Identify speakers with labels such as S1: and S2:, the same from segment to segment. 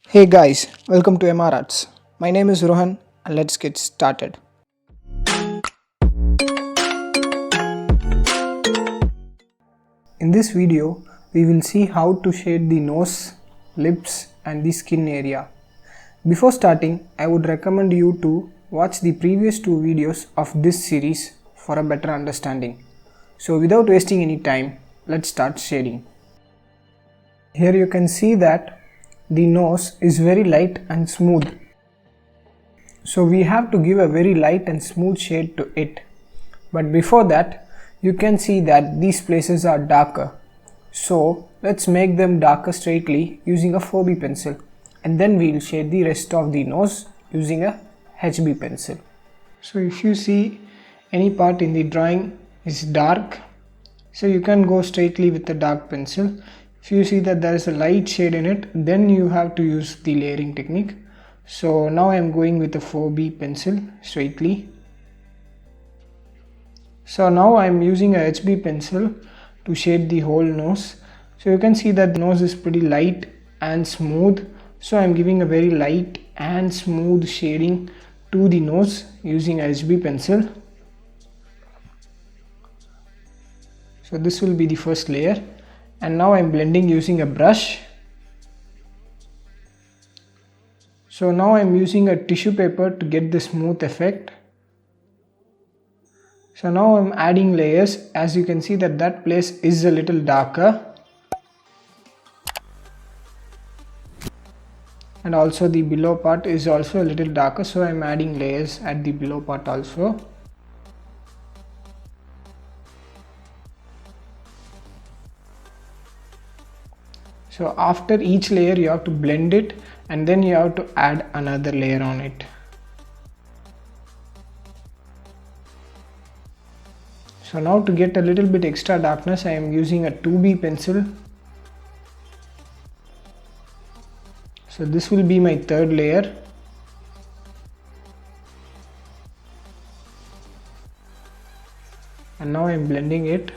S1: Hey guys, welcome to MR Arts. My name is Rohan and let's get started. In this video, we will see how to shade the nose, lips and the skin area. Before starting, I would recommend you to watch the previous two videos of this series for a better understanding. So without wasting any time, let's start shading. Here you can see that the nose is very light and smooth. So we have to give a very light and smooth shade to it. But before that, you can see that these places are darker. So let's make them darker straightly using a 4B pencil. And then we'll shade the rest of the nose using a HB pencil. So if you see any part in the drawing is dark, so you can go straightly with the dark pencil. If you see that there is a light shade in it, then you have to use the layering technique. So now I am going with a 4B pencil straightly. So now I am using a HB pencil to shade the whole nose. So you can see that the nose is pretty light and smooth. So I am giving a very light and smooth shading to the nose using a HB pencil. So this will be the first layer. And now I am blending using a brush. So now I am using a tissue paper to get the smooth effect. So now I am adding layers. As you can see that place is a little darker. And also the below part is also a little darker. So I am adding layers at the below part also. So after each layer you have to blend it and then you have to add another layer on it. So now to get a little bit extra darkness, I am using a 2B pencil. So this will be my third layer. And now I am blending it.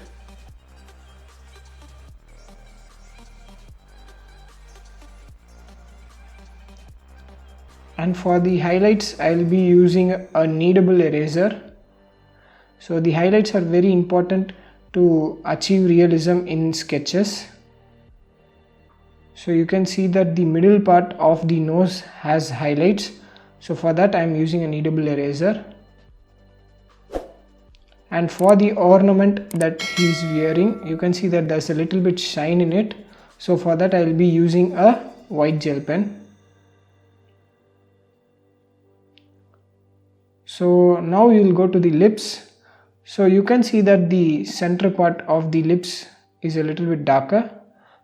S1: And for the highlights, I will be using a kneadable eraser. So the highlights are very important to achieve realism in sketches. So you can see that the middle part of the nose has highlights. So for that I am using a kneadable eraser. And for the ornament that he is wearing, you can see that there is a little bit shine in it. So for that I will be using a white gel pen. So now we will go to the lips. So you can see that the center part of the lips is a little bit darker.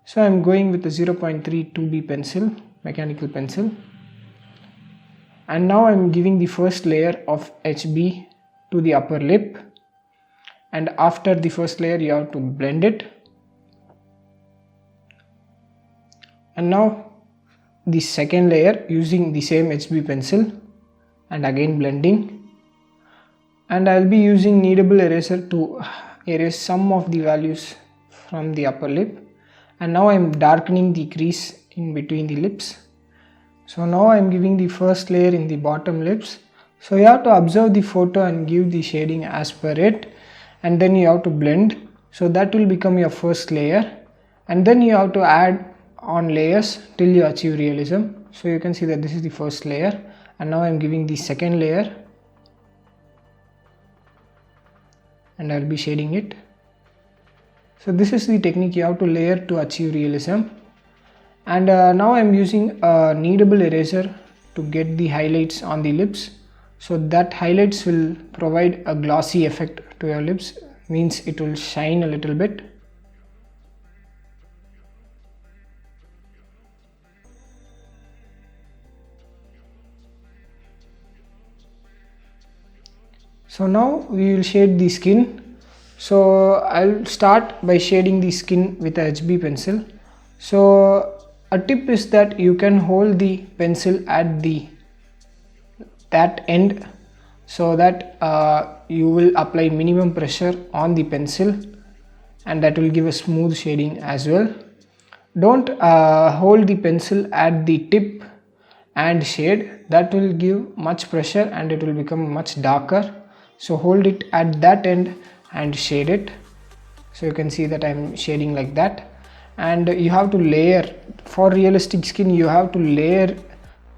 S1: So I am going with a 0.3 2B pencil, mechanical pencil. And now I am giving the first layer of HB to the upper lip. And after the first layer you have to blend it. And now the second layer using the same HB pencil and again blending. And I will be using kneadable eraser to erase some of the values from the upper lip. And now I am darkening the crease in between the lips. So now I am giving the first layer in the bottom lips. So you have to observe the photo and give the shading as per it. And then you have to blend. So that will become your first layer. And then you have to add on layers till you achieve realism. So you can see that this is the first layer. And now I am giving the second layer. And I will be shading it. So this is the technique you have to layer to achieve realism. And now I am using a kneadable eraser to get the highlights on the lips. So that highlights will provide a glossy effect to your lips, means it will shine a little bit. So now we will shade the skin. So I'll start by shading the skin with a HB pencil. So a tip is that you can hold the pencil at that end so that you will apply minimum pressure on the pencil and that will give a smooth shading as well. Don't hold the pencil at the tip and shade, that will give much pressure and it will become much darker. So hold it at that end and shade it. So you can see that I'm shading like that. And you have to layer. For realistic skin you have to layer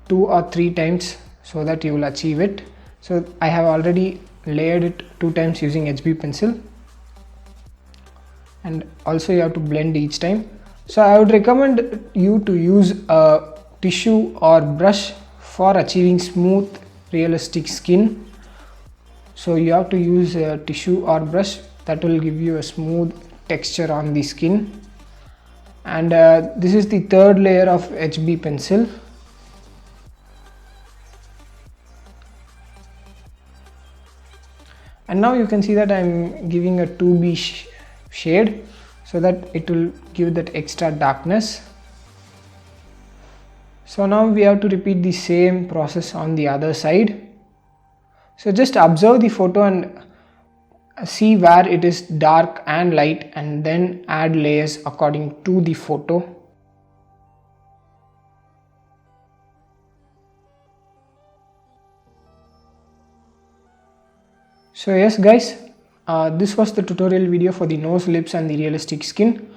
S1: 2 or 3 times so that you will achieve it. So I have already layered it 2 times using HB pencil, and also you have to blend each time. So I would recommend you to use a tissue or brush for achieving smooth realistic skin. So you have to use a tissue or brush that will give you a smooth texture on the skin. And this is the third layer of HB pencil. And now you can see that I'm giving a 2B shade so that it will give that extra darkness. So now we have to repeat the same process on the other side. So just observe the photo and see where it is dark and light, and then add layers according to the photo. So yes guys, this was the tutorial video for the nose, lips and the realistic skin.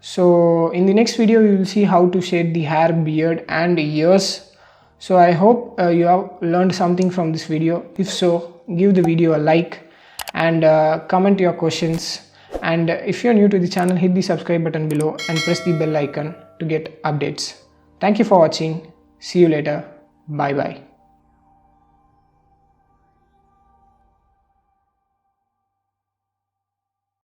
S1: So in the next video we will see how to shade the hair, beard and ears. So I hope you have learned something from this video. If so, give the video a like and comment your questions. And if you are new to the channel, hit the subscribe button below and press the bell icon to get updates. Thank you for watching. See you later. Bye bye.